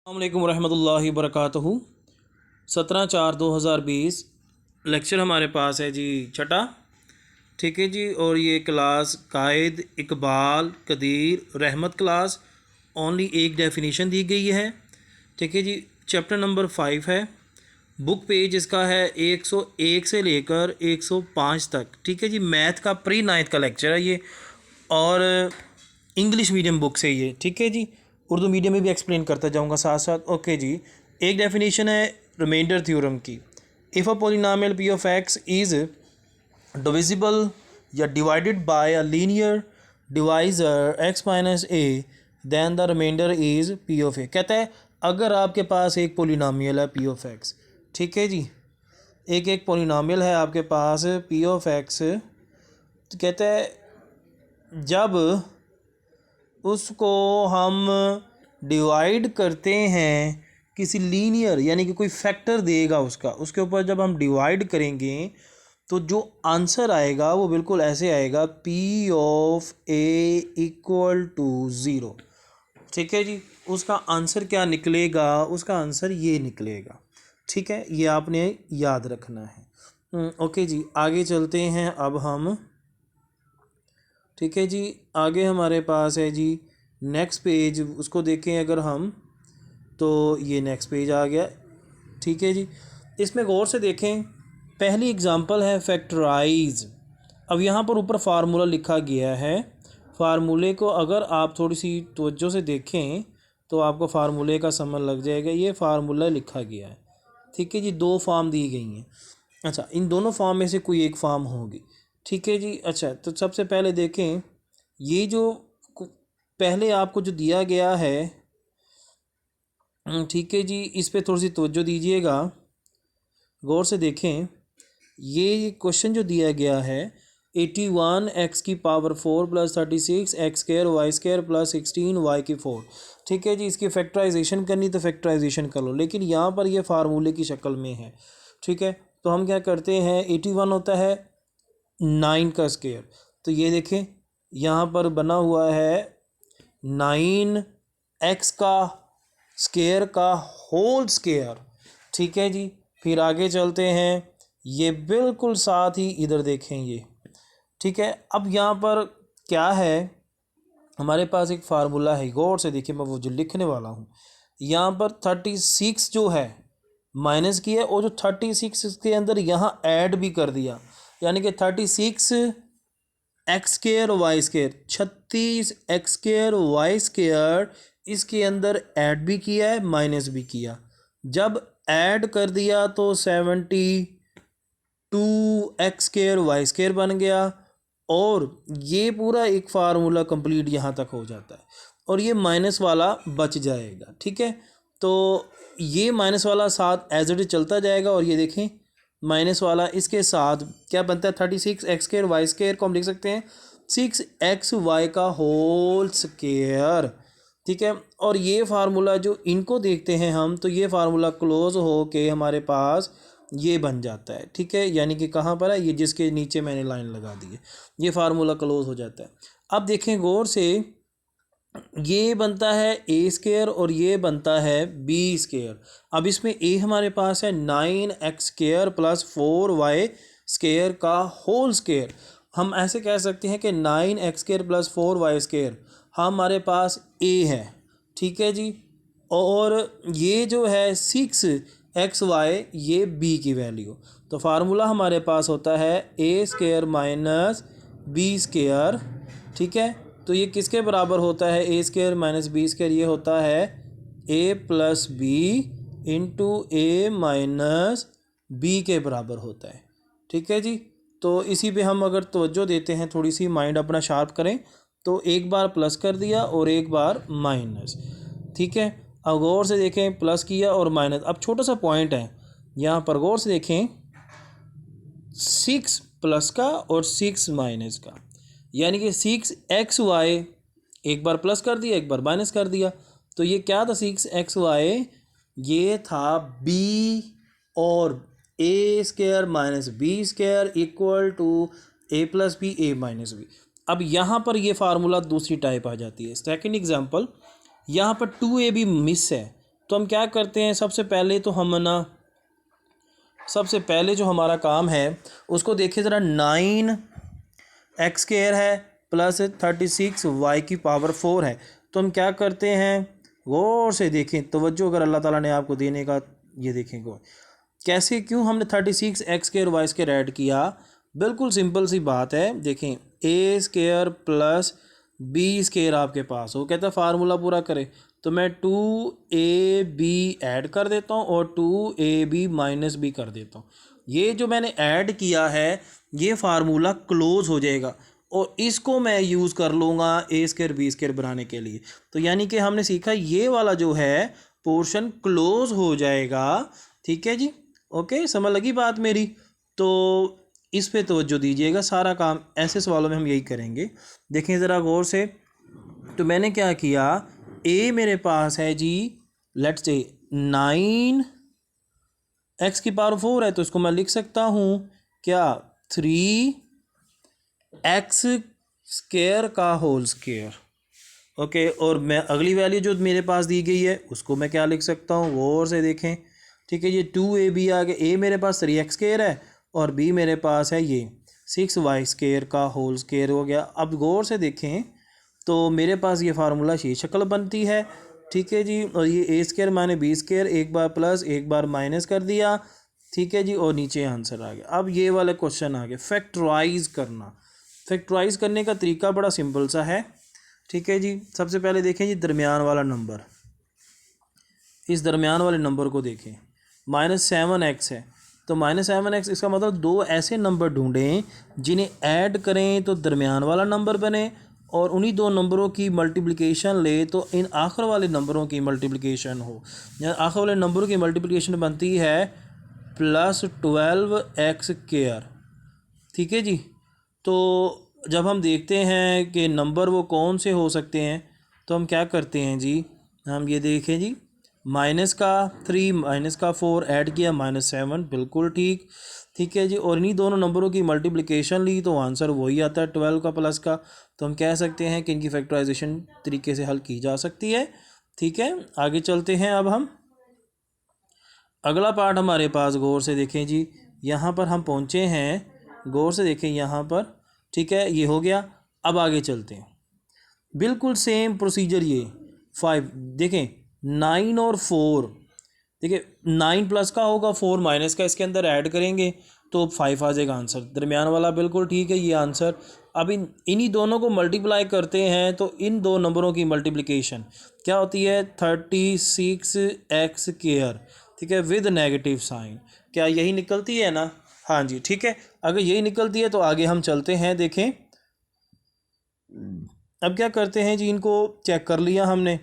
अस्सलामुअलैकुम रहमतुल्लाहि वबरकातुहू। 17/4/2020 लेक्चर हमारे पास है जी छठा। ठीक है जी। और ये क्लास कायद इकबाल कदीर रहमत क्लास ओनली एक डेफिनेशन दी गई है। ठीक है जी। चैप्टर नंबर 5 है। बुक पेज इसका है 101 से लेकर 105 तक। ठीक है जी। मैथ का प्री 9th का लेक्चर है ये, और इंग्लिश मीडियम बुक से ये। ठीक है जी। उर्दू मीडियम में भी एक्सप्लेन करता जाऊंगा साथ साथ। ओके जी। एक डेफिनेशन है रिमाइंडर थ्योरम की। If a polynomial P of X is divisible या divided by a linear divisor X minus A then the remainder is P of A. कहता है अगर आपके पास एक पोलिनोमियल है पी ऑफ एक्स, ठीक है जी, एक पोलिनोमियल है आपके पास पी ऑफ एक्स, तो कहता है जब उसको हम डिवाइड करते हैं किसी लीनियर यानी कि कोई फैक्टर देगा उसके ऊपर जब हम डिवाइड करेंगे तो जो आंसर आएगा वो बिल्कुल ऐसे आएगा, P of A equal to 0। ठीक है जी। उसका आंसर क्या निकलेगा? उसका आंसर ये निकलेगा। ठीक है, ये आपने याद रखना है। ओके जी, आगे चलते हैं अब हम। ठीक है जी। आगे हमारे पास है जी नेक्स्ट पेज, उसको देखें अगर हम, तो ये नेक्स्ट पेज आ गया। ठीक है जी। इसमें गौर से देखें, पहली एग्जांपल है फैक्टराइज। अब यहाँ पर ऊपर फार्मूला लिखा गया है। फार्मूले को अगर आप थोड़ी सी तवज्जो से देखें तो आपको फार्मूले का समझ लग जाएगा। ये फार्मूला लिखा गया है। ठीक है जी। दो फॉर्म दी गई हैं। अच्छा, इन दोनों फॉर्म में से कोई एक फॉर्म होगी। ठीक है जी। अच्छा, तो सबसे पहले देखें, ये जो पहले आपको जो दिया गया है, ठीक है जी, इस पे थोड़ी सी तवज्जो दीजिएगा, गौर से देखें। ये क्वेश्चन जो दिया गया है 81 एक्स की power 4 plus 36 x square y square plus 16 y की 4। ठीक है जी। इसकी फैक्टराइजेशन करनी तो फैक्टराइजेशन कर लो, लेकिन यहाँ पर ये फार्मूले की शक्ल में है। ठीक है, तो हम क्या करते हैं, 81 होता है 9 का स्क्वायर, तो ये देखें यहाँ पर बना हुआ है 9 एक्स का स्क्वायर का होल स्क्वायर। ठीक है जी। फिर आगे चलते हैं, ये बिल्कुल साथ ही इधर देखें ये। ठीक है, अब यहाँ पर क्या है, हमारे पास एक फार्मूला है, गौर से देखिए, मैं वो जो लिखने वाला हूँ। यहाँ पर 36 जो है माइनस किया, और जो 36 के अंदर यहाँ ऐड भी कर दिया, यानी कि 36 x square y square, 36 x square y square, इसके अंदर ऐड भी किया है माइनस भी किया। जब ऐड कर दिया तो 72 एक्स स्क्वायर वाई स्क्वायर बन गया, और ये पूरा एक फार्मूला कंप्लीट यहाँ तक हो जाता है, और ये माइनस वाला बच जाएगा। ठीक है, तो ये माइनस वाला साथ एज इट इज चलता जाएगा, और ये देखें माइनस वाला इसके साथ क्या बनता है, 36 एक्स स्क्वायर वाई स्क्वायर को हम लिख सकते हैं 6 एक्स वाई का होल स्क्वायर। ठीक है, और ये फार्मूला जो इनको देखते हैं हम, तो ये फार्मूला क्लोज हो के हमारे पास ये बन जाता है। ठीक है, यानी कि कहाँ पर है, ये जिसके नीचे मैंने लाइन लगा दी है, ये फार्मूला क्लोज हो जाता है। अब देखें गौर से, ये बनता है ए स्क्वायर और ये बनता है बी स्क्वायर। अब इसमें ए हमारे पास है 9 x square plus 4 y square का होल स्क्वायर। हम ऐसे कह सकते हैं कि 9 x square plus 4 y square हमारे पास ए है। ठीक है जी, और ये जो है 6 एक्स वाई, ये बी की वैल्यू। तो फार्मूला हमारे पास होता है ए स्क्वायर माइनस बी स्क्वायर। ठीक है, तो ये किसके बराबर होता है, ए स्क्वायर माइनस बी स्क्वायर, ये होता है ए प्लस बी इंटू ए माइनस बी के बराबर होता है। ठीक है जी, तो इसी पे हम अगर तवज्जो देते हैं, थोड़ी सी माइंड अपना शार्प करें, तो एक बार प्लस कर दिया और एक बार माइनस। ठीक है, अब गौर से देखें, प्लस किया और माइनस। अब छोटा सा पॉइंट है यहाँ पर, गौर से देखें, 6 प्लस का और 6 माइनस का, यानी कि 6 एक्स वाई, एक बार प्लस कर दिया एक बार माइनस कर दिया, तो ये क्या था, 6 एक्स वाई, ये था बी, और A square minus B square equal to A plus B A minus B. अब यहाँ पर ये फार्मूला दूसरी टाइप आ जाती है। सेकंड एग्जांपल, यहाँ पर 2ab मिस है, तो हम क्या करते हैं, सबसे पहले तो हम ना सबसे पहले जो हमारा काम है उसको देखिए ज़रा। 9x² है प्लस 36y⁴ है। तो हम क्या करते हैं, गौर से देखें, तवज्जो अगर अल्लाह ताला ने आपको देने का, ये देखें गौर कैसे, क्यों हमने 36x² और y² ऐड किया। बिल्कुल सिंपल सी बात है, देखें a² प्लस b² आपके पास हो, कहता है फार्मूला पूरा करे, तो मैं 2ab ऐड कर देता हूँ और 2ab माइनस b कर देता हूँ। ये जो मैंने ऐड किया है ये फार्मूला क्लोज हो जाएगा और इसको मैं यूज़ कर लूँगा a² b² बनाने के लिए। तो यानी कि हमने सीखा ये वाला जो है पोर्शन क्लोज हो जाएगा। ठीक है जी, ओके, समझ लगी बात मेरी। तो इस पे तवज्जो दीजिएगा, सारा काम ऐसे सवालों में हम यही करेंगे। देखें ज़रा गौर से, तो मैंने क्या किया, ए मेरे पास है जी, लेट्स से 9x⁴ है, तो इसको मैं लिख सकता हूँ क्या, 3x² ओके। और मैं अगली वैल्यू जो मेरे पास दी गई है उसको मैं क्या लिख सकता हूँ, गौर से देखें। ठीक है, ये 2ab आ गया, ए मेरे पास 3x² है और बी मेरे पास है ये 6y² हो गया। अब गौर से देखें तो मेरे पास ये फार्मूला ये शक्ल बनती है। ठीक है जी, और ये a² माने b², एक बार प्लस एक बार माइनस कर दिया। ठीक है जी, और नीचे आंसर आ गया। अब ये वाला क्वेश्चन आ गया फैक्टराइज करना। फैक्टराइज करने का तरीका बड़ा सिंपल सा है। ठीक है जी, सबसे पहले देखें जी दरमियान वाला नंबर, इस दरमियान वाले नंबर को देखें, -7x है, तो -7x इसका मतलब दो ऐसे नंबर ढूंढें जिन्हें ऐड करें तो दरमियान वाला नंबर बने और उन्हीं दो नंबरों की मल्टीप्लिकेशन ले तो इन आखिर वाले नंबरों की मल्टीप्लिकेशन हो। या आखिर वाले नंबरों की मल्टीप्लिकेशन बनती है +12x²। ठीक है जी, तो जब हम देखते हैं कि नंबर वो कौन से हो सकते हैं तो हम क्या करते हैं जी, हम ये देखें जी, -3 -4 ऐड किया -7, बिल्कुल ठीक। ठीक है जी, और इन्हीं दोनों नंबरों की मल्टीप्लिकेशन ली तो आंसर वही आता है 12 का प्लस का। तो हम कह सकते हैं कि इनकी फैक्टराइजेशन तरीके से हल की जा सकती है। ठीक है, आगे चलते हैं। अब हम अगला पार्ट हमारे पास, गौर से देखें जी, यहाँ पर हम पहुँचे हैं, गौर से देखें यहाँ पर। ठीक है, ये हो गया। अब आगे चलते हैं, बिल्कुल सेम प्रोसीजर ये 5 देखें, 9 और 4, देखिए 9 प्लस का होगा, 4 माइनस का, इसके अंदर ऐड करेंगे तो 5 आ जाएगा आंसर, दरमियान वाला बिल्कुल ठीक है ये आंसर। अब इन्हीं दोनों को मल्टीप्लाई करते हैं तो इन दो नंबरों की मल्टीप्लिकेशन क्या होती है, 36x²। ठीक है, विद नेगेटिव साइन, क्या यही निकलती है ना? हाँ जी, ठीक है, अगर यही निकलती है तो आगे हम चलते हैं। देखें अब क्या करते हैं जी, इनको चेक कर लिया हमने।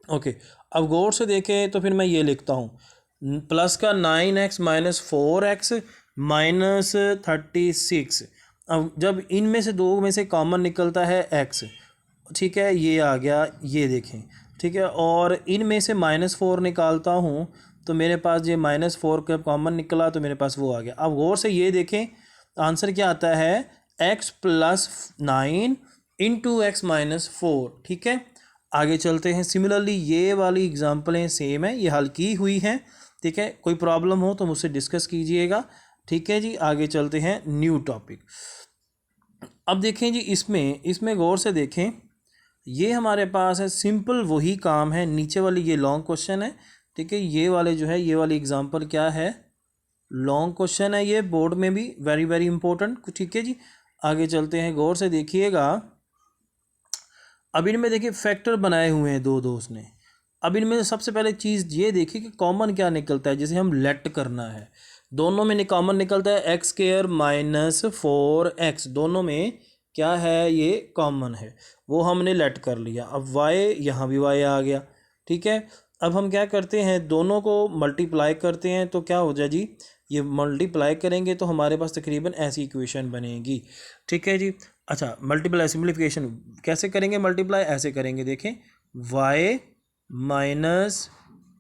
ओके, अब गौर से देखें तो फिर मैं ये लिखता हूँ, प्लस का 9x - 4x -36। अब जब इनमें से दो में से कॉमन निकलता है x, ठीक है, ये आ गया, ये देखें। ठीक है, और इनमें से -4 निकालता हूँ तो मेरे पास ये -4 का कॉमन निकला तो मेरे पास वो आ गया। अब गौर से ये देखें आंसर क्या आता है, x + 9 × x - 4। ठीक है, आगे चलते हैं। सिमिलरली ये वाली एग्जांपलें सेम है, ये हल की हुई हैं। ठीक है, कोई प्रॉब्लम हो तो मुझसे डिस्कस कीजिएगा। ठीक है जी, आगे चलते हैं न्यू टॉपिक। अब देखें जी, इसमें गौर से देखें, ये हमारे पास है सिंपल वही काम है, नीचे वाली ये लॉन्ग क्वेश्चन है। ठीक है, ये वाले जो है, ये वाली एग्जांपल क्या है, लॉन्ग क्वेश्चन है, ये बोर्ड में भी वेरी वेरी इंपॉर्टेंट। ठीक है जी, आगे चलते हैं, गौर से देखिएगा। अब इनमें देखिए फैक्टर बनाए हुए हैं दो दोस्त ने। अब इनमें सबसे पहले चीज़ ये देखिए कि कॉमन क्या निकलता है, जिसे हम लेट करना है। दोनों में कॉमन निकलता है x² - 4x, दोनों में क्या है, ये कॉमन है, वो हमने लेट कर लिया। अब y, यहाँ भी y आ गया। ठीक है, अब हम क्या करते हैं, दोनों को मल्टीप्लाई करते हैं तो क्या हो जाए जी, ये मल्टीप्लाई करेंगे तो हमारे पास तकरीबन ऐसी इक्वेशन बनेगी। ठीक है जी, अच्छा, मल्टीप्लाई सिंप्लीफिकेशन कैसे करेंगे, मल्टीप्लाई ऐसे करेंगे, देखें y -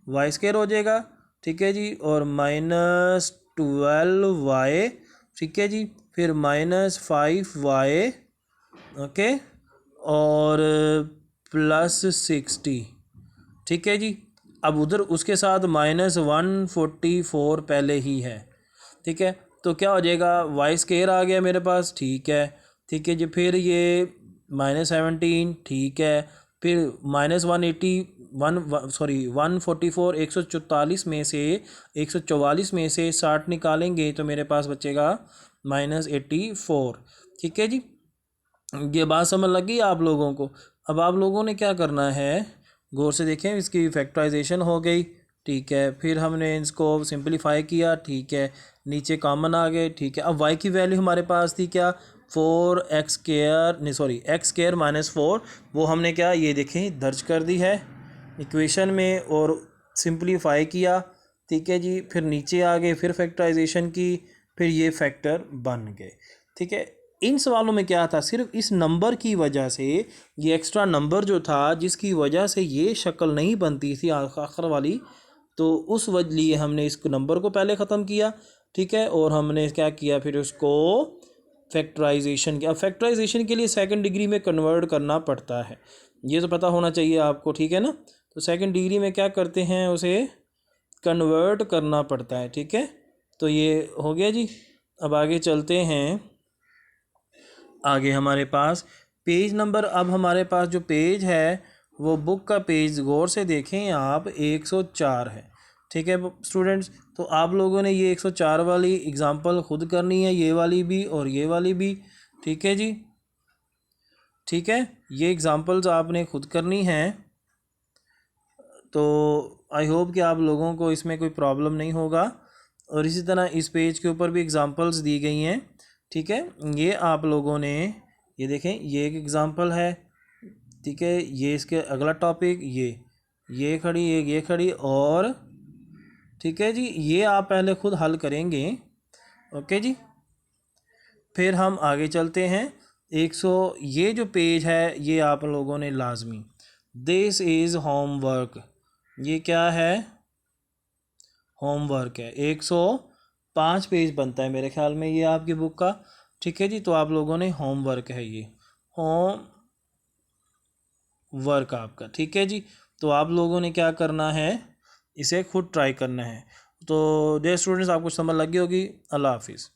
y² हो जाएगा। ठीक है जी, और -12y। ठीक है जी, फिर -5y, ओके, और +60। ठीक है जी, अब उधर उसके साथ -144 पहले ही है, ठीक है। तो क्या हो जाएगा, वाई स्केयर आ गया मेरे पास, ठीक है। ठीक है जी, फिर ये -17, ठीक है। फिर -144, 144 में से 144 में से 60 निकालेंगे तो मेरे पास बचेगा -84, ठीक है जी। ये बात समझ लगी आप लोगों को। अब आप लोगों ने क्या करना है, गौर से देखें, इसकी फैक्टराइजेशन हो गई, ठीक है। फिर हमने इसको सिंपलीफाई किया, ठीक है। नीचे कॉमन आ गए, ठीक है। अब y की वैल्यू हमारे पास थी क्या, 4x² नहीं सॉरी x² -4, वो हमने क्या ये देखें दर्ज कर दी है इक्वेशन में और सिंपलीफाई किया, ठीक है जी। फिर नीचे आ गए, फिर फैक्टराइजेशन की, फिर ये फैक्टर बन गए, ठीक है। इन सवालों में क्या था, सिर्फ इस नंबर की वजह से, ये एक्स्ट्रा नंबर जो था जिसकी वजह से ये शक्ल नहीं बनती थी आखिर वाली, तो उस वजह लिए हमने इस नंबर को पहले ख़त्म किया, ठीक है। और हमने क्या किया, फिर उसको फैक्टराइजेशन किया। अब फैक्टराइजेशन के लिए सेकंड डिग्री में कन्वर्ट करना पड़ता है, ये तो पता होना चाहिए आपको, ठीक है ना। तो सेकंड डिग्री में क्या करते हैं, उसे कन्वर्ट करना पड़ता है, ठीक है। तो ये हो गया जी। अब आगे चलते हैं, आगे हमारे पास पेज नंबर, अब हमारे पास जो पेज है वो बुक का पेज गौर से देखें आप 104 है, ठीक है स्टूडेंट्स। तो आप लोगों ने ये 104 वाली एग्ज़ाम्पल खुद करनी है, ये वाली भी और ये वाली भी, ठीक है जी। ठीक है, ये एग्ज़ाम्पल्स आपने खुद करनी हैं। तो आई होप कि आप लोगों को इसमें कोई प्रॉब्लम नहीं होगा। और इसी तरह इस पेज के ऊपर भी एग्ज़ाम्पल्स दी गई हैं, ठीक है। ये आप लोगों ने ये देखें, ये एक एग्ज़ाम्पल है, ठीक है। ये इसके अगला टॉपिक, ये खड़ी, ये खड़ी, और ठीक है जी, ये आप पहले खुद हल करेंगे, ओके जी। फिर हम आगे चलते हैं। 100 ये जो पेज है ये आप लोगों ने लाजमी, दिस इज़ होमवर्क, ये क्या है, होमवर्क है। 105 पेज बनता है मेरे ख्याल में ये आपकी बुक का, ठीक है जी। तो आप लोगों ने होमवर्क है, ये होम वर्क आपका, ठीक है जी। तो आप लोगों ने क्या करना है, इसे खुद ट्राई करना है। तो डियर स्टूडेंट्स, आपको समझ लगी होगी। अल्लाह हाफिज़।